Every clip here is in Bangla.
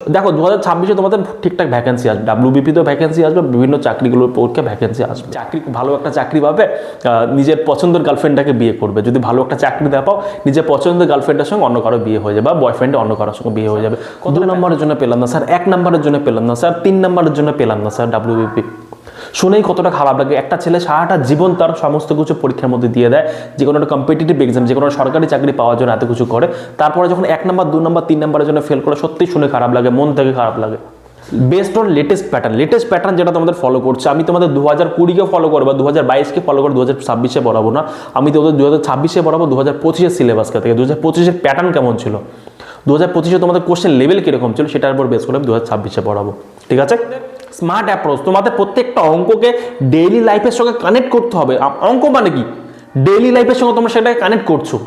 দেখো 2026-এ তোমাদের ঠিকঠাক ভ্যাকেন্সি আসবে, ডাব্লিউবিপিতেও ভ্যাকেন্সি আসবে, বিভিন্ন চাকরিগুলোর পরীক্ষা ভ্যাকেন্সি আসবে। চাকরি ভালো একটা চাকরি পাবে, নিজের পছন্দের গার্লফ্রেন্ডটাকে বিয়ে করবে। যদি ভালো একটা চাকরি না পাও, নিজের পছন্দের গার্লফ্রেন্ডের সঙ্গে অন্য কারো বিয়ে হয়ে যাবে, বা বয়ফ্রেন্ডে অন্য কারোর সঙ্গে বিয়ে হয়ে যাবে। 2 নম্বরের জন্য পেলাম না স্যার, 1 নম্বরের জন্য পেলাম না স্যার, 3 নম্বরের জন্য পেলাম না স্যার ডাব্লিউবিপি। শুনেই কতটা খারাপ লাগে। একটা ছেলে সারাটা জীবন তার সমস্ত কিছু পরীক্ষার মধ্যে দিয়ে দেয়, যে কোনো একটা কম্পিটিটিভ এক্সাম, যে কোনো সরকারি চাকরি পাওয়ার জন্য এত কিছু করে, তারপরে যখন 1 নম্বর 2 নম্বর 3 নম্বরের জন্য ফেল করে, সত্যি শুনে খারাপ লাগে, মন থেকে খারাপ লাগে। বেসড অন লেটেস্ট প্যাটার্ন যেটা তোমাদের ফলো করছে, আমি তোমাদের 2020-কে ফলো করবো বা 2022-কে ফলো করে 2026-এ পড়াবো না, আমি তোমাদের 2026-এ পড়াবো 2025-এর সিলেবাসকে থেকে। 2025-এর প্যাটার্ন কেমন ছিল, 2025-এ তোমাদের কোশ্চেন লেভেল কিরকম ছিল, সেটার উপর বেস করে আমি 2026-এ পড়াবো। ঠিক আছে? স্মার্ট অ্যাপ্রোচ, তোমাদের প্রত্যেকটা অঙ্ককে ডেইলি লাইফের সঙ্গে কানেক্ট করতে হবে। অঙ্ক মানে কি? ডেইলি লাইফের সঙ্গে তোমরা সেটাকে কানেক্ট করছো।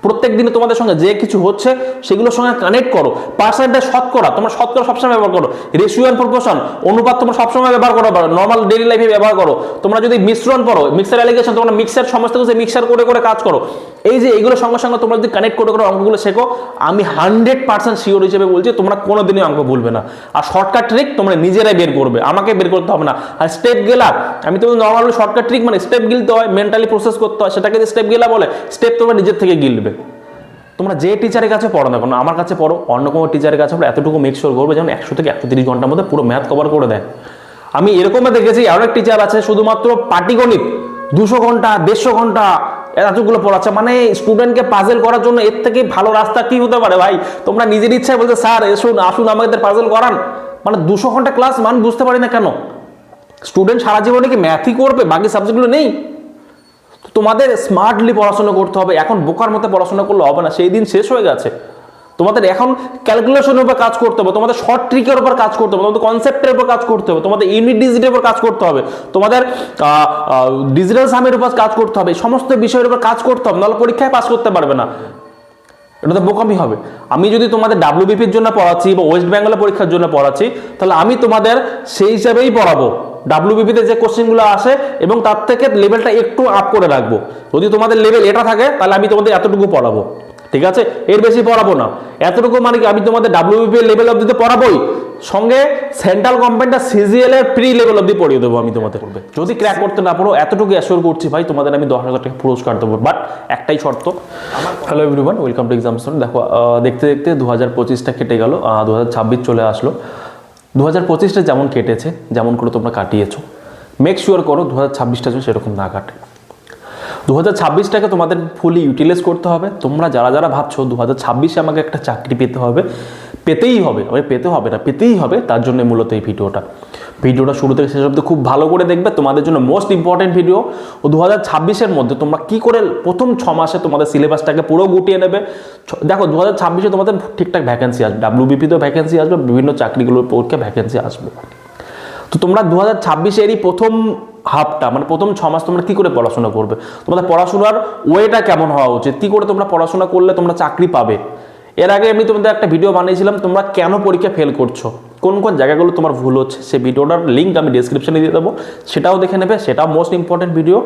প্রত্যেক দিনে তোমাদের সঙ্গে যে কিছু হচ্ছে সেগুলোর সঙ্গে কানেক্ট করো। পার্সেন্টেজ, শতকরা, তোমরা শতকরা সবসময় ব্যবহার করো। রেশিও এন্ড প্রপোর্শন, অনুপাত তোমরা সবসময় ব্যবহার করো, নর্মাল ডেইলি লাইফে ব্যবহার করো। তোমরা যদি মিশ্রণ পড়ো, মিক্সার অ্যালিগেশন, তোমরা মিক্সার সমস্ত কিছু মিক্সার করে করে কাজ করো। এই যে এইগুলোর সঙ্গে সঙ্গে তোমরা যদি কানেক্ট করে করে অঙ্কগুলো শেখো, আমি 100% শিওর হিসেবে বলছি তোমরা কোনোদিনই অঙ্ক ভুলবে না। আর শর্টকাট ট্রিক তোমরা নিজেরাই বের করবে, আমাকে বের করতে হবে না। আর স্টেপ গেলা, আমি তোমাদের নর্মালি শর্টকাট ট্রিক মানে স্টেপ গিলতে হয়, মেন্টালি প্রসেস করতে হয়, সেটাকে যে স্টেপ গেলা বলে, স্টেপ তোমরা নিজের থেকে গিলবে। তোমরা যে টিচারের কাছে পড়ো না কেন, আমার কাছে পড়ো, অন্য কোনো টিচারের কাছে পড়ো, এতটুকু মেক শিওর করবে যেন 100 থেকে 130 ঘন্টার মধ্যে পুরো ম্যাথ কভার করে দেয়। আমি এরকমও দেখেছি অনেক টিচার আছে শুধুমাত্র পাটিগণিত 200 ঘন্টা 150 ঘন্টা এতগুলো পড়াচ্ছে, মানে স্টুডেন্টকে পাজেল করার জন্য এর থেকে ভালো রাস্তা কি হতে পারে ভাই? তোমরা নিজের ইচ্ছায় বলতে স্যার এসুন আসুন আমাদের পাজেল করান, মানে 200 ঘন্টা ক্লাস, মান বুঝতে পারি না কেন স্টুডেন্ট সারা জীবনে কি ম্যাথই করবে, বাকি সাবজেক্টগুলো নেই? তোমাদের স্মার্টলি পড়াশোনা করতে হবে, এখন বোকার মতো পড়াশোনা করলে হবে না, সেই দিন শেষ হয়ে গেছে। তোমাদের এখন ক্যালকুলেশনের উপর কাজ করতে হবে, তোমাদের শর্ট ট্রিকের উপর কাজ করতে হবে, তোমাদের কনসেপ্টের উপর কাজ করতে হবে, তোমাদের ইউনিট ডিজিটের উপর কাজ করতে হবে, তোমাদের ডিজিটাল সামের উপর কাজ করতে হবে, সমস্ত বিষয়ের উপর কাজ করতে হবে, নাহলে পরীক্ষায় পাস করতে পারবে না। এটা তো বোকামি হবে। আমি যদি তোমাদের ডাব্লিউবিপির জন্য পড়াচ্ছি বা ওয়েস্ট বেঙ্গলের পরীক্ষার জন্য পড়াচ্ছি, তাহলে আমি তোমাদের সেই হিসাবেই পড়াবো। ডাব্লিউবিপিতে যে কোশ্চেনগুলো আসে এবং তার থেকে লেভেলটা একটু আপ করে রাখবো। যদি তোমাদের লেভেল এটা থাকে তাহলে আমি তোমাদের এতটুকু পড়াবো, ঠিক আছে? এর বেশি পড়াবো না। এতটুকু মানে কি, আমি তোমাদের ডাব্লিউবিপি লেভেল অবধি তো পড়াবোই, সঙ্গে সেন্ট্রাল গভর্নমেন্টের সিজিএল এর প্রি লেভেল অবধি পড়িয়ে দেবো আমি তোমাদের। করবে যদি ক্র্যাক করতে না পারো, এতটুকু অ্যাসিওর করছি ভাই, তোমাদের আমি 10,000 টাকা পুরস্কার দেবো, বাট একটাই শর্ত। Hello everyone, welcome to exam story. দেখো দেখতে দেখতে 2025টা কেটে গেল, 2026 চলে আসলো। 2025টা যেমন কেটেছে, যেমন করে তোমরা কাটিয়েছো, মেক শিওর করো 2026টা যেন সেরকম না কাটে। 2026টাকে তোমাদের ফুলি ইউটিলাইজ করতে হবে। তোমরা যারা যারা ভাবছো 2026-এ আমাকে একটা চাকরি পেতে হবে, পেতেই হবে, পেতে হবে না, পেতেই হবে, তার জন্য মূলত এই ভিডিওটা শুরু থেকে শেষ অবধি খুব ভালো করে দেখবে। তোমাদের জন্য মোস্ট ইম্পর্টেন্ট ভিডিও। ও 2026-এর মধ্যে তোমরা কি করে প্রথম 6 মাসে তোমাদের সিলেবাসটাকে পুরো গুটিয়ে নেবে। দেখো 2026-এ তোমাদের ঠিকঠাক ভ্যাকেন্সি আসবে, ডাব্লিউবিপিতেও ভ্যাকেন্সি আসবে, বিভিন্ন চাকরিগুলোর পরীক্ষা ভ্যাকেন্সি আসবে। তো তোমরা 2026-এরই প্রথম হাফটা, মানে প্রথম 6 মাস তোমরা কি করে পড়াশোনা করবে, তোমাদের পড়াশোনার ওয়েটা কেমন হওয়া উচিত, কি করে তোমরা পড়াশোনা করলে তোমরা চাকরি পাবে। এর আগে আমি তোমাদের একটা ভিডিও বানিয়েছিলাম, তোমরা কেন পরীক্ষা ফেল করছো, কোন কোন জায়গাগুলো তোমার ভুল হচ্ছে, সেই ভিডিওটার লিঙ্ক আমি ডেসক্রিপশনে দিয়ে দেবো, সেটাও দেখে নেবে। সেটাও মোস্ট ইম্পর্টেন্ট ভিডিও,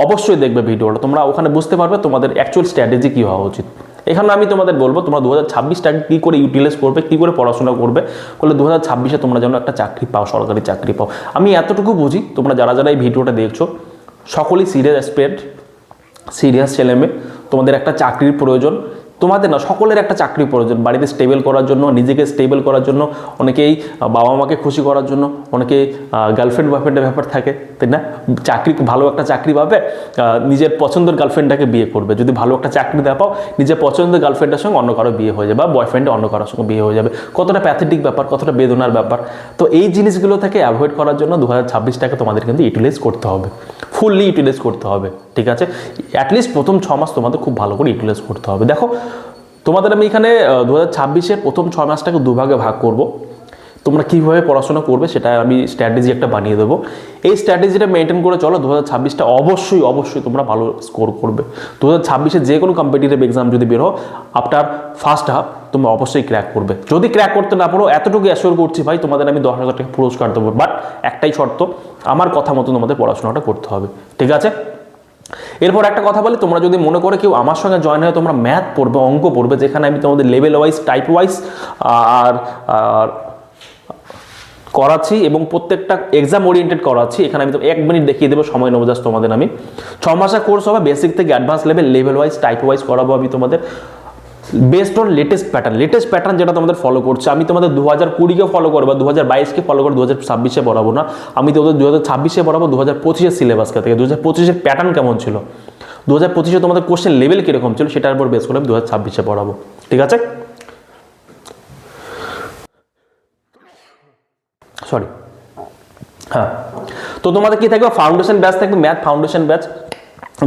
অবশ্যই দেখবে ভিডিওটা, তোমরা ওখানে বুঝতে পারবে তোমাদের অ্যাকচুয়াল স্ট্র্যাটেজি কী হওয়া উচিত। এখানে আমি তোমাদের বলবো তোমরা 2026টাকে কী করে ইউটিলাইজ করবে, কী করে পড়াশোনা করবে, করলে 2026-এ তোমরা যেন একটা চাকরি পাও, সরকারি চাকরি পাও। আমি এতটুকু বুঝি, তোমরা যারা যারা এই ভিডিওটা দেখছো সকলেই সিরিয়াস অ্যাসপিরেন্ট, সিরিয়াস ছেলেমেয়ে, তোমাদের একটা চাকরির প্রয়োজন। তোমাদের না, সকলের একটা চাকরি প্রয়োজন, বাড়িতে স্টেবল করার জন্য, নিজেকে স্টেবল করার জন্য, অনেকেই বাবা মাকে খুশি করার জন্য, অনেকে গার্লফ্রেন্ড বয়ফ্রেন্ডের ব্যাপার থাকে, তাই না? চাকরি, ভালো একটা চাকরি পাবে, নিজের পছন্দের গার্লফ্রেন্ডটাকে বিয়ে করবে। যদি ভালো একটা চাকরি না পাও, নিজের পছন্দের গার্লফ্রেন্ডের সঙ্গে অন্য কারো বিয়ে হয়ে যাবে, বা বয়ফ্রেন্ডে অন্য কারোর সঙ্গে বিয়ে হয়ে যাবে। কতটা প্যাথেটিক ব্যাপার, কতটা বেদনার ব্যাপার। তো এই জিনিসগুলো থেকে অ্যাভয়েড করার জন্য 2026টাকে তোমাদের কিন্তু ইউটিলাইজ করতে হবে, ফুললি ইউটিলাইজ করতে হবে, ঠিক আছে? অ্যাটলিস্ট প্রথম 6 মাস তোমাদের খুব ভালো করে ইউটিলাইজ করতে হবে। দেখো তোমাদের আমি এখানে 2026-এর প্রথম 6 মাসটাকে দুভাগে ভাগ করব। তোমরা কীভাবে পড়াশোনা করবে সেটা আমি স্ট্র্যাটেজি একটা বানিয়ে দেবো। এই স্ট্র্যাটেজিটা মেনটেন করে চলো, 2026টা অবশ্যই তোমরা ভালো স্কোর করবে। 2026-এ যে কোনো কম্পিটিটিভ এক্সাম যদি বের হও, আফটার ফার্স্ট হাফ তোমরা অবশ্যই ক্র্যাক করবে। যদি ক্র্যাক করতে না পারো, এতটুকু অ্যাসিওর করছি ভাই, তোমাদের আমি 10,000 টাকা পুরস্কার দেবো, বাট একটাই শর্ত, আমার কথা মতো তোমাদের পড়াশোনাটা করতে হবে, ঠিক আছে? এরপর একটা কথা বলি, তোমরা যদি মনে করে কেউ আমার সঙ্গে জয়েন হয় তোমরা ম্যাথ পড়বে, অঙ্ক পড়বে, যেখানে আমি তোমাদের লেভেল ওয়াইজ, টাইপ ওয়াইজ আর করাচ্ছি এবং প্রত্যেকটা এক্সাম ওরিয়েন্টেড করাচ্ছি। এখানে আমি তো 1 মিনিট দেখিয়ে দেবো, সময় নেবো জাস্ট তোমাদের। আমি 6 মাসের কোর্স হবে, বেসিক থেকে advance level wise, type wise করাবো আমি তোমাদের বেস্ট অন লেটেস্ট প্যাটার্ন যেটা তোমাদের ফলো করছে। আমি তোমাদের 2020-কে ফলো করবো, 2022-কে ফলো করে 2026-এ পড়াবো না, আমি তোমাদের 2026-এ পড়াবো 2025-এর সিলেবাসকে থেকে। 2025-এর প্যাটার্ন কেমন ছিল, 2025-এ তোমাদের কোশ্চেন লেভেল কীরকম ছিল, সেটার উপর বেস করে আমি 2026-এ পড়াবো, ঠিক আছে? সরি, হ্যাঁ, তো তোমাদের কি থাকবে, ফাউন্ডেশন ব্যাচ থাকবে, ম্যাথ ফাউন্ডেশন ব্যাচ,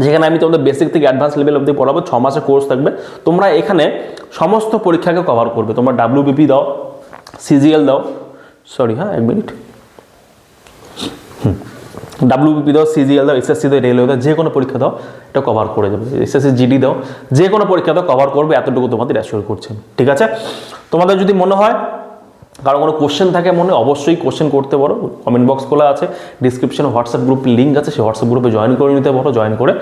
যেখানে আমি তোমাদের বেসিক থেকে অ্যাডভান্স লেভেল অবধি পড়াবো। 6 মাসের কোর্স থাকবে। তোমরা এখানে সমস্ত পরীক্ষাকে কভার করবে। তোমরা WBP দাও, CGL দাও, সরি হ্যাঁ 1 মিনিট, WBP দাও, CGL দাও, SSC দাও, রেলওয়ে দাও, যে কোনো পরীক্ষা দাও এটা কভার করে যাবে। SSC GD দাও, যে কোনো পরীক্ষা দাও কভার করবে, এতটুকু তোমাদের অ্যাসিওর করছেন, ঠিক আছে? তোমাদের যদি মনে হয় কারো কোনো কোশ্চেন থাকে মনে, অবশ্যই কোশ্চেন করতে পারো, কমেন্ট বক্স খোলা আছে, ডিসক্রিপশনে হোয়াটসঅ্যাপ গ্রুপের লিঙ্ক আছে, সেই হোয়াটসঅ্যাপ গ্রুপে জয়েন করে নিতে পারো, জয়েন করে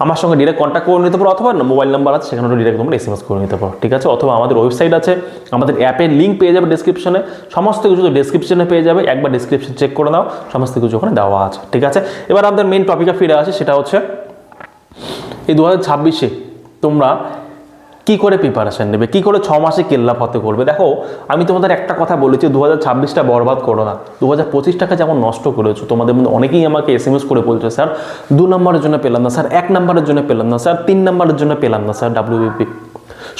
আমার সঙ্গে ডিরেক্ট কন্ট্যাক্ট করে নিতে পারো, অথবা মোবাইল নাম্বার আছে সেখানে ডিরেক্ট তোমরা SMS করে নিতে পারো, ঠিক আছে? অথবা আমাদের ওয়েবসাইট আছে, আমাদের অ্যাপের লিঙ্ক পেয়ে যাবে ডিসক্রিপশনে, সমস্ত কিছু তো ডিসক্রিপশনে পেয়ে যাবে, একবার ডিসক্রিপশন চেক করে নাও, সমস্ত কিছু ওখানে দেওয়া আছে, ঠিক আছে? এবার আমাদের মেইন টপিকে ফিরে আসে, সেটা হচ্ছে এই 2026-এ তোমরা কি করে প্রিপারেশন নেবে, কি করে 6 মাসে কেল্লা ফতে করবে। দেখো আমি তোমাদের একটা কথা বলেছি, 2026টা বরবাদ করো না, 2025টাকে যেমন নষ্ট করেছো। তোমাদের মধ্যে অনেকেই আমাকে SMS করে বলছে, স্যার 2 নম্বরের জন্য পেলাম না, স্যার 1 নম্বরের জন্য পেলাম না, স্যার 3 নম্বরের জন্য পেলাম না, স্যার WBP।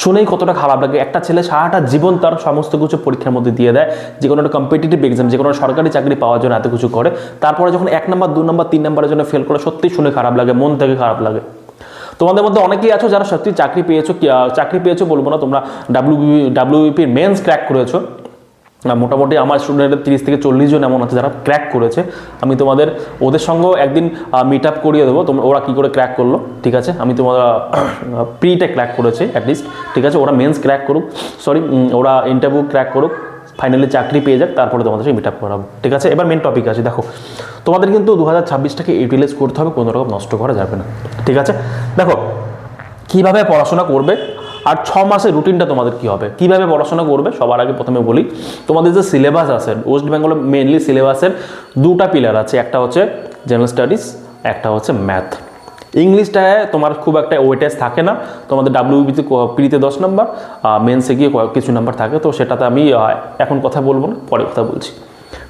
শুনেই কতটা খারাপ লাগে। একটা ছেলে সারাটা জীবন তার সমস্ত কিছু পরীক্ষার মধ্যে দিয়ে দেয়, যে কোনো একটা কম্পিটিটিভ এক্সাম, যে কোনো সরকারি চাকরি পাওয়ার জন্য এত কিছু করে, তারপরে যখন 1 নম্বর 2 নম্বর 3 নম্বরের জন্য ফেল করে, সত্যি শুনে খারাপ লাগে, মন থেকে খারাপ লাগে। তোমাদের মধ্যে অনেকেই আছো যারা সত্যি চাকরি পেয়েছো বলবো না, তোমরা WBPর মেন্স ক্র্যাক করেছো। মোটামুটি আমার স্টুডেন্টের 30 থেকে 40 জন এমন আছে যারা ক্র্যাক করেছে। আমি তোমাদের ওদের সঙ্গেও একদিন মিট আপ করিয়ে দেবো, তোমরা ওরা কী করে ক্র্যাক করলো, ঠিক আছে? আমি তোমার প্রিটা ক্র্যাক করেছে অ্যাটলিস্ট, ঠিক আছে? ওরা মেন্স ক্র্যাক করুক, ওরা ইন্টারভিউ ক্র্যাক করুক, ফাইনালি চাকরি পেয়ে যাক, তারপরে তোমাদের সাথে মিট আপ করাবো, ঠিক আছে? এবার মেন টপিক আছে, দেখো তোমাদের কিন্তু 2026টাকে ইউটিলাইজ করতে হবে, কোনো রকম নষ্ট করা যাবে না, ঠিক আছে? দেখো কীভাবে পড়াশোনা করবে আর 6 মাসের রুটিনটা তোমাদের কী হবে, কীভাবে পড়াশোনা করবে। সবার আগে প্রথমে বলি, তোমাদের যে সিলেবাস আছে ওয়েস্ট বেঙ্গলের মেনলি সিলেবাসের 2টা পিলার আছে, একটা হচ্ছে জেনারেল স্টাডিজ, একটা হচ্ছে ম্যাথ। ইংলিশটায় তোমার খুব একটা ওয়েটেজ থাকে না, তোমাদের WBPতে প্রিতে 10 নম্বর, মেন্সে গিয়ে কিছু নাম্বার থাকে, তো সেটাতে আমি এখন কথা বলবো না, পরে কথা বলছি।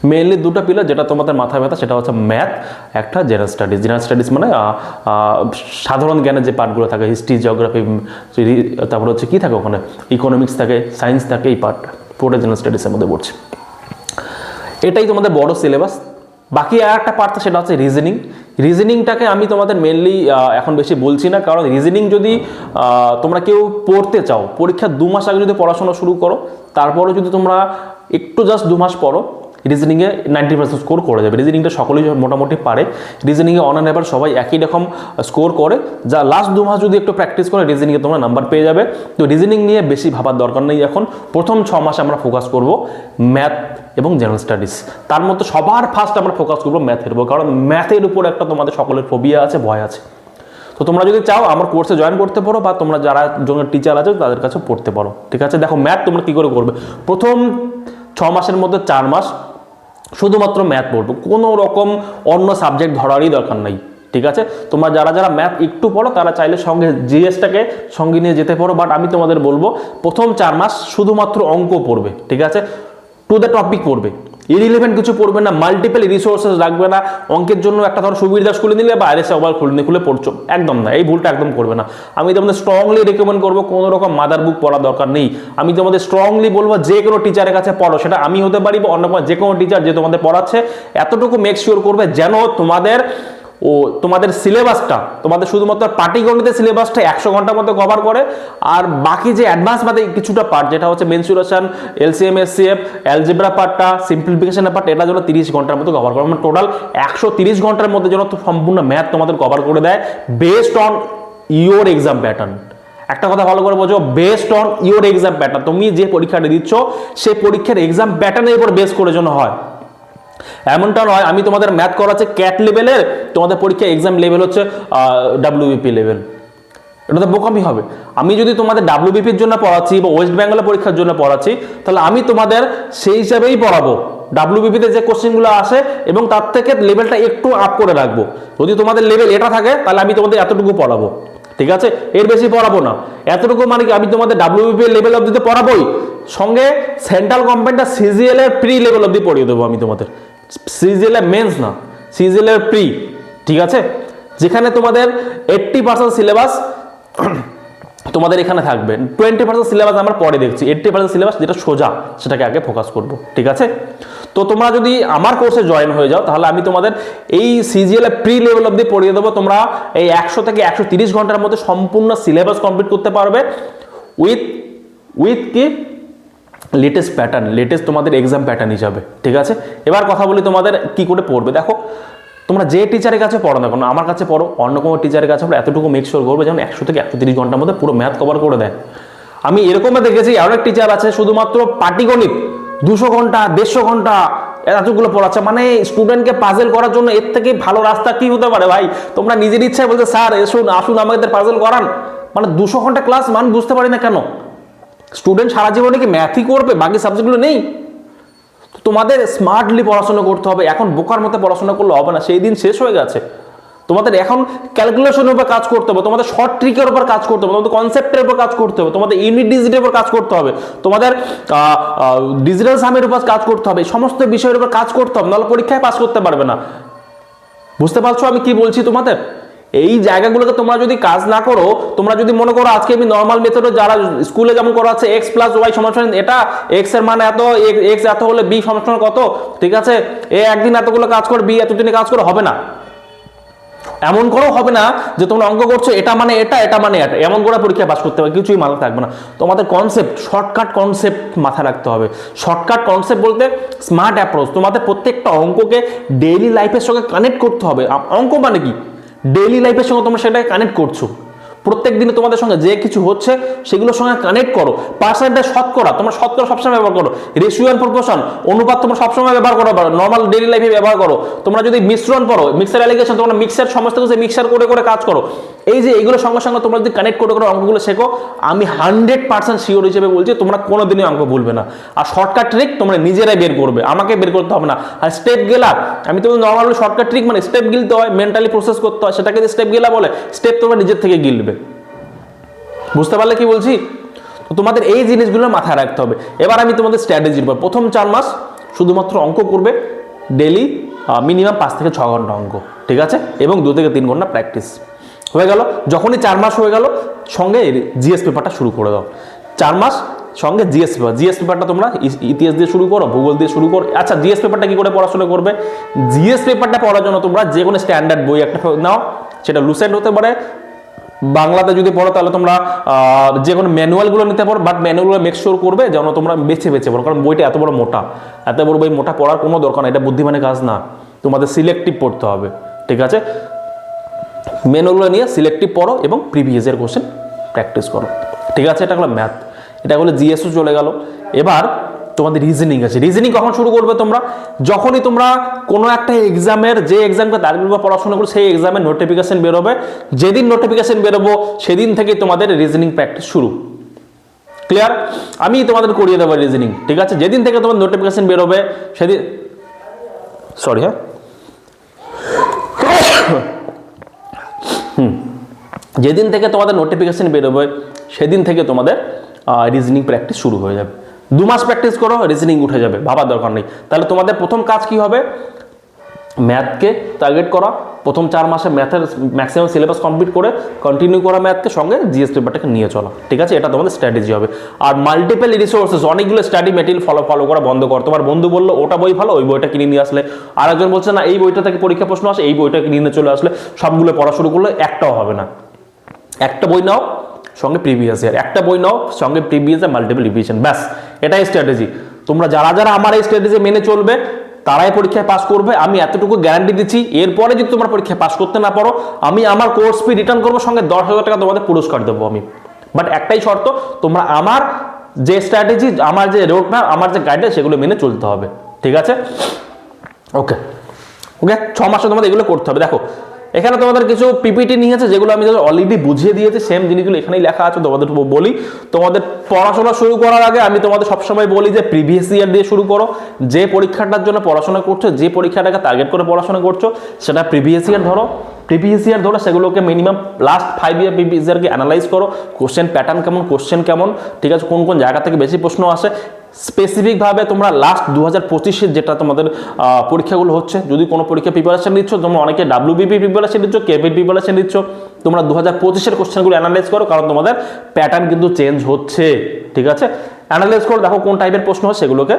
মেনলি 2টা পিলার যেটা তোমাদের মাথায় ব্যথা, সেটা হচ্ছে ম্যাথ, একটা জেনারেল স্টাডিজ মানে সাধারণ জ্ঞানের যে পার্টগুলো থাকে, হিস্ট্রি, জিওগ্রাফি, তারপরে হচ্ছে কী থাকে ওখানে, ইকোনমিক্স থাকে, সায়েন্স থাকে, এই পার্ট পুরোটা জেনারেল স্টাডিজের মধ্যে পড়ছে। এটাই তোমাদের বড় সিলেবাস। বাকি আর একটা পার্ট, সেটা হচ্ছে রিজনিংটাকে আমি তোমাদের মেনলি এখন বেশি বলছি না, কারণ রিজনিং যদি তোমরা কেউ পড়তে চাও, পরীক্ষার 2 মাস আগে যদি পড়াশোনা শুরু করো, তারপরে যদি তোমরা একটু জাস্ট 2 মাস পড়ো, রিজনিংয়ে 90% স্কোর করে যাবে। রিজনিংটা সকলেই মোটামুটি পারে, রিজনিংয়ে অন অ্যান্ড এভার সবাই একই রকম স্কোর করে, যা লাস্ট 2 মাস যদি একটু প্র্যাকটিস করে রিজনিংয়ে তোমরা নাম্বার পেয়ে যাবে। তো রিজনিং নিয়ে বেশি ভাবার দরকার নেই এখন। প্রথম 6 মাসে আমরা ফোকাস করব ম্যাথ এবং জেনারেল স্টাডিজ। তার মধ্যে সবার ফার্স্ট আমরা ফোকাস করবো ম্যাথের উপর, কারণ ম্যাথের উপর একটা তোমাদের সকলের ফোবিয়া আছে, ভয় আছে। তো তোমরা যদি চাও আমার কোর্সে জয়েন করতে পারো, বা তোমরা যারা জনের টিচার আছে তাদের কাছে পড়তে পারো, ঠিক আছে? দেখো ম্যাথ তোমরা কী করে করবে, প্রথম 6 মাসের মধ্যে 4 মাস শুধুমাত্র ম্যাথ পড়বো, কোনো রকম অন্য সাবজেক্ট ধরারই দরকার নাই, ঠিক আছে? তোমরা যারা ম্যাথ একটু পড়ো তারা চাইলে সঙ্গে জিএসটাকে সঙ্গে নিয়ে যেতে পারো, বাট আমি তোমাদের বলবো প্রথম 4 মাস শুধুমাত্র অঙ্ক পড়বে, ঠিক আছে? টু দ্য টপিক পড়বে, ইরিলেভেন্ট কিছু পড়বে না, মাল্টিপল রিসোর্সেস রাখবে না। অঙ্কের জন্য একটা ধরো সুবির দাস খুলে নিলে বা আরএস আবার খুলে পড়ছো, একদম না, এই ভুলটা একদম করবে না। আমি তোমাদের স্ট্রংলি রেকমেন্ড করবো কোনো রকম মাদার বুক পড়ার দরকার নেই। আমি তোমাদের স্ট্রংলি বলবো যে কোনো টিচারের কাছে পড়ো, সেটা আমি হতে পারি বা অন্য যে কোনো টিচার যে তোমাদের পড়াচ্ছে, এতটুকু মেক শিওর করবে যেন তোমাদের সিলেবাসটা, তোমাদের শুধুমাত্র পাটিগণিতের সিলেবাসটা 100 ঘন্টার মধ্যে কভার করে, আর বাকি যে অ্যাডভান্স মাথে কিছুটা পার্ট, যেটা হচ্ছে মেনসুরেশন, এলসিএম, এসসিএফ, অ্যালজেব্রা পার্টটা, সিম্পলিফিকেশনের পার্ট, এটা যেন 30 ঘন্টার মধ্যে কভার করে, মানে টোটাল 130 ঘন্টার মধ্যে যেন সম্পূর্ণ ম্যাথ তোমাদের কভার করে দেয়, based on your exam pattern. একটা কথা ভালো করে বোঝো, based on your exam pattern. তুমি যে পরীক্ষাটা দিচ্ছ সেই পরীক্ষার এক্সাম প্যাটার্নের উপর বেস করে যেন হয়। এমনটা নয় আমি তোমাদের ম্যাথ করাচ্ছি ক্যাট লেভেলের, তোমাদের পরীক্ষা এক্সাম লেভেল হচ্ছে ডাব্লিউবিপি লেভেল, এটা তো বোকামি হবে। আমি যদি তোমাদের ডাব্লিউবিপির জন্য পড়াচ্ছি বা ওয়েস্ট বেঙ্গলের পরীক্ষার জন্য পড়াচ্ছি, তাহলে আমি তোমাদের সেই হিসাবেই পড়াবো। ডাব্লিউবিপিতে যে কোশ্চেনগুলো আসে এবং তার থেকে লেভেলটা একটু আপ করে রাখবো। যদি তোমাদের লেভেল এটা থাকে তাহলে আমি তোমাদের এতটুকু পড়াবো, ঠিক আছে, এর বেশি পড়াবো না। এতটুকু মানে কি, আমি তোমাদের ডাব্লিউবিপি লেভেল অবধি পড়াবোই, সঙ্গে সেন্ট্রাল গভর্নমেন্টের সিজিএল এর প্রি লেভেল অবধি পড়িয়ে দেবো আমি তোমাদের, সিজিএল এর মেন্স না, সিজিএল এর প্রি, ঠিক আছে, যেখানে তোমাদের 80% সিলেবাস তোমাদের এখানে থাকবে, 20% সিলেবাস আমরা পরে দেখছি, 80% সিলেবাস যেটা সোজা সেটাকে আগে ফোকাস করব, ঠিক আছে। তো তোমরা যদি আমার কোর্সে জয়েন হয়ে যাও তাহলে আমি তোমাদের এই সিজিএল প্রি লেভেল অবধি পড়িয়ে দেবো। তোমরা এই 100 থেকে 130 ঘন্টার মধ্যে সম্পূর্ণ সিলেবাস কমপ্লিট করতে পারবে উইথ কি লেটেস্ট প্যাটার্ন, লেটেস্ট তোমাদের এক্সাম প্যাটার্ন হিসাবে, ঠিক আছে। এবার কথা বলি তোমাদের কি করে পড়বে। দেখো, তোমরা যে টিচারের কাছে পড়ো না কেন, আমার কাছে পড়ো, অন্য কোনো টিচারের কাছে পড়ো, এতটুকু মেক শিওর করবে যেন 100 থেকে 130 ঘন্টার মধ্যে পুরো ম্যাথ কভার করে দেয়। আমি এরকমও দেখেছি অনেক টিচার আছে শুধুমাত্র পাটিগণিত 200 ঘন্টা 150 ঘন্টা এতগুলো পড়াচ্ছে, মানে স্টুডেন্টকে পাজেল করার জন্য এর থেকে ভালো রাস্তা কি হতে পারে ভাই। তোমরা নিজের ইচ্ছায় বলতে স্যার এসুন আসুন আমাদের পাজেল করান, মানে 200 ঘন্টা ক্লাস মান বুঝতে পারি না কেন। স্টুডেন্ট সারা জীবনে কি ম্যাথই করবে, বাকি সাবজেক্টগুলো নেই? তোমাদের স্মার্টলি পড়াশোনা করতে হবে, এখন বোকার মতো পড়াশোনা করলে হবে না, সেই দিন শেষ হয়ে গেছে। তোমাদের এখন ক্যালকুলেশনের উপর কাজ করতে হবে, তোমাদের শর্ট ট্রিকের উপর কাজ করতে হবে, তোমাদের কনসেপ্টের উপর কাজ করতে হবে, তোমাদের ইউনিট ডিজিটের উপর কাজ করতে হবে, তোমাদের ডিজিটাল সামের উপর কাজ করতে হবে, সমস্ত বিষয়ের উপর কাজ করতে হবে, নাহলে পরীক্ষায় পাস করতে পারবে না। বুঝতে পারছো আমি কি বলছি তোমাদের? এই জায়গাগুলোকে তোমরা যদি কাজ না করো, তোমরা যদি মনে করো আজকে আমি নর্মাল মেথডে যারা স্কুলে যেমন করা আছে x প্লাস ওয়াই সমান এটা, x এর মান এত, x এত হলে b সমান কত, ঠিক আছে, এ একদিন এতগুলো কাজ করে b এতদিনে কাজ করে হবে না। এমন করেও হবে না যে তোমরা অঙ্ক করছো এটা মানে এটা, এটা মানে এটা, এমন করে পরীক্ষা পাস করতে হবে, কিছুই মাথায় থাকবে না। তোমাদের কনসেপ্ট, শর্টকাট কনসেপ্ট মাথায় রাখতে হবে। শর্টকাট কনসেপ্ট বলতে স্মার্ট অ্যাপ্রোচ, তোমাদের প্রত্যেকটা অঙ্ককে ডেইলি লাইফের সঙ্গে কানেক্ট করতে হবে। অঙ্ক মানে কি, ডেইলি লাইফের সঙ্গে তোমরা সেটাকে কানেক্ট করছো, প্রত্যেক দিনে তোমাদের সঙ্গে যে কিছু হচ্ছে সেগুলোর সঙ্গে কানেক্ট করো। পার্সেন্টেজ, শতকরা, তোমরা শতকরা সবসময় ব্যবহার করো, রেশিও এন্ড প্রপোর্শন, অনুপাত তোমরা সবসময় ব্যবহার করো, নর্মাল ডেইলি লাইফে ব্যবহার করো। তোমরা যদি মিশ্রণ পড়ো, মিক্সার অ্যালিগেশন, তোমরা মিক্সার সমস্ত কিছু মিক্সার করে করে কাজ করো। এই যে এইগুলোর সঙ্গে সঙ্গে তোমরা যদি কানেক্ট করে করে অঙ্কগুলো শেখো, আমি 100% শিওর হিসেবে বলছি তোমরা কোনোদিনই অঙ্ক ভুলবে না। আর শর্টকাট ট্রিক তোমরা নিজেরাই বের করবে, আমাকে বের করতে হবে না। আর স্টেপ গেলা, আমি তোমাদের নর্মালি শর্টকাট ট্রিক মানে স্টেপ গিলতে হয়, মেন্টালি প্রসেস করতে হয়, সেটাকে যে স্টেপ গেলা বলে, স্টেপ তোমরা নিজের থেকে গিলবে। বুঝতে পারলে কি বলছি? তো তোমাদের এই জিনিসগুলো মাথায় রাখতে হবে। এবার আমি তোমাদের স্ট্র্যাটেজির পর, প্রথম 4 মাস শুধুমাত্র অঙ্ক করবে, ডেলি মিনিমাম 5 থেকে 6 ঘন্টা অঙ্ক, ঠিক আছে, এবং 2 থেকে 3 ঘন্টা প্র্যাকটিস হয়ে গেল। যখনই 4 মাস হয়ে গেল, সঙ্গে জিএস পেপারটা শুরু করে দাও। 4 মাস সঙ্গে জিএস পেপারটা তোমরা ইতিহাস দিয়ে শুরু করো, ভূগোল দিয়ে শুরু করো। আচ্ছা, জিএস পেপারটা কি করে পড়াশোনা করবে? জিএস পেপারটা পড়ার জন্য তোমরা যে কোনো স্ট্যান্ডার্ড বই একটা নাও, সেটা লুসেন্ট হতে পারে। বাংলাতে যদি পড়ো তাহলে তোমরা যে কোনো ম্যানুয়ালগুলো নিতে পারো, বাট ম্যানুয়ালগুলো মেক শিওর করবে যেন তোমরা বেছে বেছে পড়ো, কারণ বইটা এত বড় মোটা, এত বড় বই মোটা পড়ার কোনো দরকার না, এটা বুদ্ধিমানের কাজ না, তোমাদের সিলেক্টিভ পড়তে হবে, ঠিক আছে। ম্যানুয়ালগুলো নিয়ে সিলেক্টিভ পড়ো এবং প্রিভিয়াস ইয়ার কোশ্চেন প্র্যাকটিস করো, ঠিক আছে। এটা হলো ম্যাথ, এটা হলো জিএসও চলে গেল। এবার তোমাদের রিজনিং আছে। রিজনিং কখন শুরু করবে তোমরা? যখনই তোমরা কোনো একটা এক্সামের, যে এক্সামকে তারিখ পড়াশোনা করো, সেই এক্সামের নোটিফিকেশন বেরোবে, যেদিন নোটিফিকেশন বেরোবো সেদিন থেকে তোমাদের রিজনিং প্র্যাকটিস শুরু। ক্লিয়ার? আমি তোমাদের করিয়ে দেবো রিজনিং, ঠিক আছে। যেদিন থেকে তোমার নোটিফিকেশন বেরোবে সেদিন, সরি হ্যাঁ, যেদিন থেকে তোমাদের নোটিফিকেশন বেরোবে সেদিন থেকে তোমাদের রিজনিং প্র্যাকটিস শুরু হয়ে যাবে। 2 মাস প্র্যাকটিস করো, রিজনিং উঠে যাবে, ভাবার দরকার নেই। তাহলে তোমাদের প্রথম কাজ কি হবে? ম্যাথকে টার্গেট করা, প্রথম 4 মাসে ম্যাথের ম্যাক্সিমাম সিলেবাস কমপ্লিট করে কন্টিনিউ করা ম্যাথকে, সঙ্গে জিএস পেপারটাকে নিয়ে চলা, ঠিক আছে। এটা তোমাদের স্ট্র্যাটেজি হবে। আর মাল্টিপল রিসোর্সেস, অনেকগুলো স্টাডি মেটেরিয়াল ফলো করা বন্ধ কর। তোমার বন্ধু বললো ওটা বই ভালো, ওই বইটা কিনে নিয়ে আসলে, আর একজন বলছে না এই বইটা থেকে পরীক্ষা প্রশ্ন আসে, এই বইটা কিনে নিয়ে চলে আসলে, সবগুলো পড়া শুরু করলে একটাও হবে না। একটা বই নাও, সঙ্গে প্রিভিয়াস ইয়ার, একটা বই নাও, সঙ্গে প্রিভিয়াস ইয়ার, মাল্টিপল রিভিশন, ব্যাস, এটাই স্ট্র্যাটেজি। তোমরা যারা যারা আমার এই স্ট্র্যাটেজি মেনে চলবে তারাই পরীক্ষায় পাস করবে, আমি এতটুকু গ্যারান্টি দিচ্ছি। এরপরে যদি তোমরা পরীক্ষায় পাস করতে না পারো, আমি আমার কোর্স ফি রিটার্ন করবো, সঙ্গে 10,000 টাকা তোমাদের পুরস্কার দেবো আমি। বাট একটাই শর্ত, তোমরা আমার যে স্ট্র্যাটেজি, আমার যে রোড ম্যাপ, আমার যে গাইডলাইন, সেগুলো মেনে চলতে হবে, ঠিক আছে। ওকে ওকে 6 মাসে তোমাদের এগুলো করতে হবে। দেখো এখানে তোমাদের কিছু পিপিটি নিয়েছে যেগুলো আমি অলরেডি বুঝিয়ে দিয়েছি, সেম জিনিসগুলো এখানেই লেখা আছে। তোমাদের বলি, তোমাদের পড়াশোনা শুরু করার আগে আমি তোমাদের সবসময় বলি যে প্রিভিয়াস ইয়ার দিয়ে শুরু করো। যে পরীক্ষাটার জন্য পড়াশোনা করছো, যে পরীক্ষাটাকে টার্গেট করে পড়াশোনা করছো, সেটা প্রিভিয়াস ইয়ার ধরো। প্রিভিয়াস ইয়ার ধরো সেগুলোকে মিনিমাম লাস্ট 5 ইয়ার প্রিভিয়াস ইয়ারকে অ্যানালাইজ করো। কোশ্চেন প্যাটার্ন কেমন, কোশ্চেন কেমন, ঠিক আছে, কোন কোন জায়গা থেকে বেশি প্রশ্ন আসে। স্পেসিফিকভাবে তোমরা লাস্ট 2025-এর যেটা তোমাদের পরীক্ষাগুলো হচ্ছে, যদি কোনো পরীক্ষা প্রিপারেশন নিচ্ছ, তোমরা অনেকে ডাব্লিউবিপি প্রিপারেশন নিচ্ছ, কেবিট প্রিপারেশন নিচ্ছ, তোমরা 2025-এর কোশ্চেনগুলো অ্যানালাইজ করো, কারণ তোমাদের প্যাটার্ন কিন্তু চেঞ্জ হচ্ছে, ঠিক আছে। অ্যানালাইজ করো, দেখো কোন টাইপের প্রশ্ন হয়, সেগুলোকে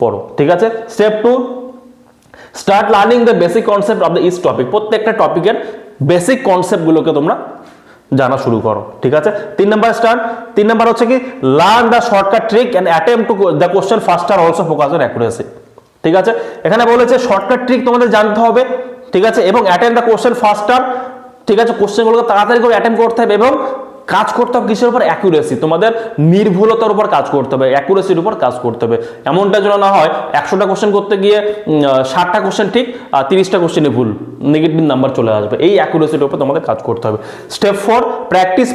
পড়ো, ঠিক আছে। Step 2, start learning the basic concept of the each topic. প্রত্যেকটা টপিকের বেসিক কনসেপ্টগুলোকে তোমরা জানা শুরু করো, ঠিক আছে। 3 নাম্বার হচ্ছে কি learn the shortcut trick and attempt to the question faster, also focus on accuracy, ঠিক আছে। এখানে বলেছে শর্টকাট ট্রিক তোমাদের জানতে হবে, ঠিক আছে, এবং অ্যাটেম্প দ্য কোশ্চেন ফাস্টার, ঠিক আছে, কোশ্চেনগুলোকে তাড়াতাড়ি করে অ্যাটেম্প করতে হবে এবং কাজ করতে হবে কিসের উপর, অ্যাকুরেসি, তোমাদের নির্ভুলতার উপর কাজ করতে হবে, অ্যাকুরেসির উপর কাজ করতে হবে। এমনটা যেন না হয় 100টা কোশ্চেন করতে গিয়ে 60টা কোশ্চেন ঠিক আর 30টা কোশ্চেনে ভুল, নেগেটিভ নাম্বার চলে আসবে। এই অ্যাকুরেসির উপর তোমাদের কাজ করতে হবে। Step 4, practice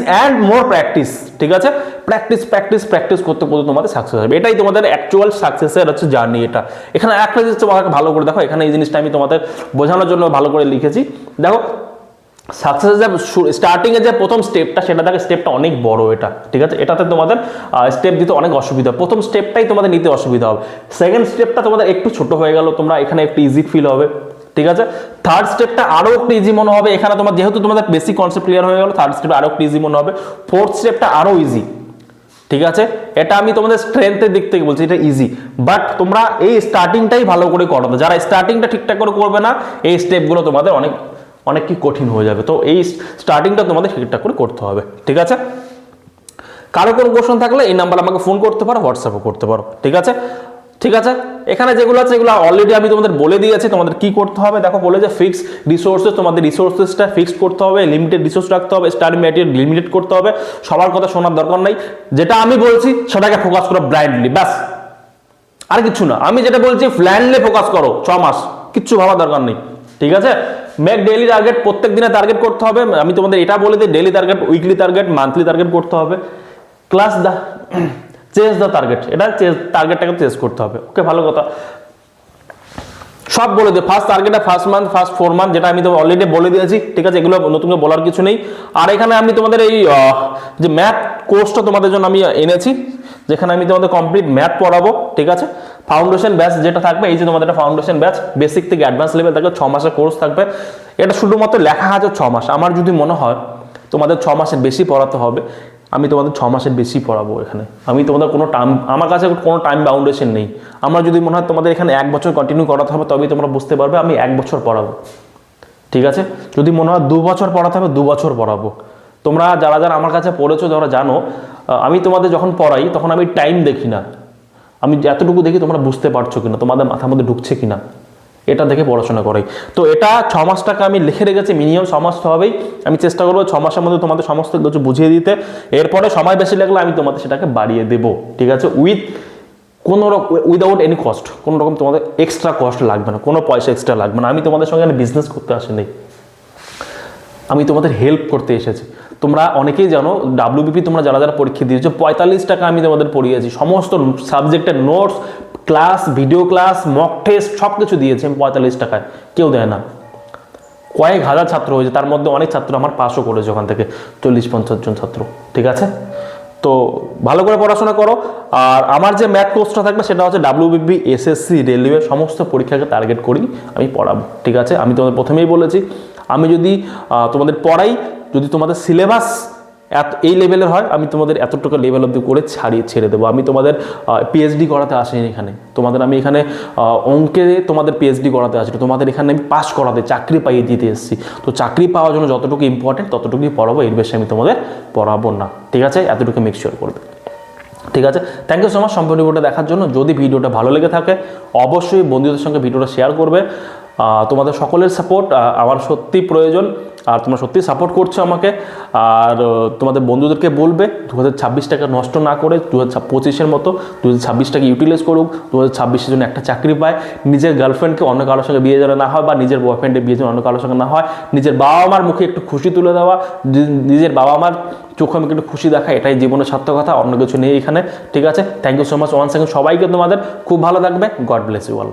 and more practice, ঠিক আছে। প্র্যাকটিস করতে করতে তোমাদের সাকসেস হবে। এটাই তোমাদের অ্যাকচুয়াল সাকসেসের হচ্ছে জার্নি। এটা এখানে একটা জিনিস তোমাকে ভালো করে দেখো, এখানে এই জিনিসটা আমি তোমাদের বোঝানোর জন্য ভালো করে লিখেছি। দেখো সাকসেসের যে স্টার্টিং এর যে প্রথম স্টেপটা, সেটা দেখে স্টেপটা অনেক বড় এটা, ঠিক আছে। এটাতে তোমাদের স্টেপ দিতে অনেক অসুবিধা, প্রথম স্টেপটাই তোমাদের নিতে অসুবিধা হবে। সেকেন্ড স্টেপটা তোমাদের একটু ছোট হয়ে গেল, তোমরা এখানে একটু ইজি ফিল হবে, ঠিক আছে। থার্ড স্টেপটা আরো একটু ইজি মনে হবে, এখানে তোমার যেহেতু তোমাদের বেসিক কনসেপ্ট ক্লিয়ার হয়ে গেল, থার্ড স্টেপ আরো একটু ইজি মনে হবে। ফোর্থ স্টেপটা আরো ইজি, ঠিক আছে। এটা আমি তোমাদের স্ট্রেংথের দিক থেকে বলছি, এটা ইজি, বাট তোমরা এই স্টার্টিংটাই ভালো করে করো। যারা স্টার্টিংটা ঠিকঠাক করে করবে না, এই স্টেপগুলো তোমাদের অনেক কি কঠিন হয়ে যাবে। তো এই স্টার্টিংটা তোমাদের ঠিকঠাক করে করতে হবে, ঠিক আছে। কারো কোনো কোশ্চেন থাকলে এই নাম্বার আমাকে ফোন করতে পারো, হোয়াটসঅ্যাপও করতে পারো, ঠিক আছে। ঠিক আছে, এখানে যেগুলো আছে এগুলো অলরেডি আমি তোমাদের বলে দিয়েছি তোমাদের কি করতে হবে। দেখো বলে যে ফিক্স রিসোর্সেস, তোমাদের রিসোর্সেসটা ফিক্সড করতে হবে, লিমিটেড রিসোর্স রাখতে হবে, স্টাডি ম্যাটেরিয়াল লিমিটেড করতে হবে। সবার কথা শোনার দরকার নাই, যেটা আমি বলছি সেটাকে ফোকাস করো ব্লাইন্ডলি, ব্যাস, আর কিছু না। আমি যেটা বলছি ব্লাইন্ডলি ফোকাস করো 6 মাস, কিচ্ছু ভাবার দরকার নেই, ঠিক আছে। মেক ডেইলি টার্গেট, প্রত্যেক দিনে টার্গেট করতে হবে। আমি তোমাদের এটা বলে দিই, daily target, weekly target, monthly target করতে হবে। Class the change the target, এটা টার্গেটটাকে চেঞ্জ করতে হবে, ওকে, ভালো কথা। সব বলে দিই, ফার্স্ট টার্গেটটা ফার্স্ট মান্থ, ফার্স্ট 4 মান্থ, যেটা আমি তো অলরেডি বলে দিয়েছি, ঠিক আছে। এগুলো নতুন করে বলার কিছু নেই। আর এখানে আমি তোমাদের এই যে ম্যাথ কোর্সটা তোমাদের জন্য আমি এনেছি, যেখানে আমি তোমাদের কমপ্লিট ম্যাথ পড়াবো, ঠিক আছে। ফাউন্ডেশন ব্যাচ যেটা থাকবে, এই যে তোমাদের একটা ফাউন্ডেশন ব্যাচ, বেসিক থেকে অ্যাডভান্স লেভেল থাকবে, 6 মাসের কোর্স থাকবে। এটা শুধুমাত্র লেখা আছে 6 মাস। আমার যদি মনে হয় তোমাদের 6 মাসের বেশি পড়াতে হবে, আমি তোমাদের 6 মাসের বেশি পড়াবো এখানে। আমি তোমাদের কোনো টাইম, আমার কাছে কোনো টাইম বাউন্ডেশন নেই। আমার যদি মনে হয় তোমাদের এখানে 1 বছর কন্টিনিউ করাতে হবে, তবেই তোমরা বুঝতে পারবে আমি 1 বছর পড়াবো, ঠিক আছে। যদি মনে হয় 2 বছর পড়াতে হবে, 2 বছর পড়াবো। তোমরা যারা যারা আমার কাছে পড়েছো, যারা জানো, আমি তোমাদের যখন পড়াই তখন আমি টাইম দেখি না, আমি এতটুকু দেখি তোমরা বুঝতে পারছো কিনা, তোমাদের মাথার মধ্যে ঢুকছে কিনা, এটা দেখে পড়াশোনা করাই। তো এটা 6 মাস টাকা আমি লিখে রেখেছি, মিনিমাম 6 মাস তো হবেই। আমি চেষ্টা করবো 6 মাসের মধ্যে তোমাদের সমস্ত কিছু বুঝিয়ে দিতে। এরপরে সময় বেশি লাগলে আমি তোমাদের সেটাকে বাড়িয়ে দেবো, ঠিক আছে, উইদাউট এনি কস্ট, কোনো রকম তোমাদের এক্সট্রা কস্ট লাগবে না, কোনো পয়সা এক্সট্রা লাগবে না। আমি তোমাদের সঙ্গে বিজনেস করতে আসিনি, আমি তোমাদের হেল্প করতে এসেছি। তোমরা অনেকেই জানো ডাব্লিউবিপি তোমরা যারা যারা পরীক্ষা দিয়েছো, 45 টাকা আমি তোমাদের পড়িয়েছি, সমস্ত সাবজেক্টের notes, class, video class, mock test সব কিছু দিয়েছি আমি 45 টাকায়, কেউ দেয় না। কয়েক হাজার ছাত্র হয়েছে, তার মধ্যে অনেক ছাত্র আমার পাসও করেছে, ওখান থেকে 40-50 জন ছাত্র, ঠিক আছে। তো ভালো করে পড়াশোনা করো। আর আমার যে ম্যাথ কোর্সটা থাকবে সেটা হচ্ছে ডাব্লিউবিপি, এসএসসি, রেলওয়ে সমস্ত পরীক্ষাকে টার্গেট করি আমি পড়াবো, ঠিক আছে। আমি তোমাদের প্রথমেই বলেছি, আমি যদি তোমাদের পড়াই, যদি তোমাদের সিলেবাস এই লেভেলের হয়, আমি তোমাদের এতটুকু লেভেল অবধি করে ছেড়ে দেবো। আমি তোমাদের পিএইচডি করাতে আসিনি এখানে, তোমাদের আমি এখানে অঙ্কে তোমাদের পিএইচডি করাতে আসি, তোমাদের এখানে আমি পাস করাতে, চাকরি পাইয়ে দিতে এসেছি। তো চাকরি পাওয়ার জন্য যতটুকু ইম্পর্টেন্ট ততটুকুই পড়াবো, এর বেশি আমি তোমাদের পড়াবো না, ঠিক আছে। এতটুকু মেক শিওর করবে, ঠিক আছে। থ্যাংক ইউ সো মাচ সম্পূর্ণ ভিডিওটা দেখার জন্য। যদি ভিডিওটা ভালো লেগে থাকে অবশ্যই বন্ধুদের সঙ্গে ভিডিওটা শেয়ার করবে। তোমাদের সকলের সাপোর্ট আমার সত্যি প্রয়োজন, আর তোমরা সত্যি সাপোর্ট করছো আমাকে। আর তোমাদের বন্ধুদেরকে বলবে 2026টাকে নষ্ট না করে 2025-এর মতো 2026টাকে ইউটিলাইজ করুক, 2026-এর জন্য একটা চাকরি পায়, নিজের গার্লফ্রেন্ডকে অন্য কারোর সঙ্গে বিয়ে যেন না হয়, বা নিজের বয়ফ্রেন্ডের বিয়ে যেন অন্য কারোর সঙ্গে না হয়, নিজের বাবা মার মুখে একটু খুশি তুলে দেওয়া, নিজের বাবা মার চোখে আমাকে একটু খুশি দেখা, এটাই জীবনের সার্থকতা, অন্য কিছু নেই এখানে। ঠিক আছে, thank you so much one second সবাইকে, তোমাদের খুব ভালো থাকবে, গড ব্লেস ইউ অল।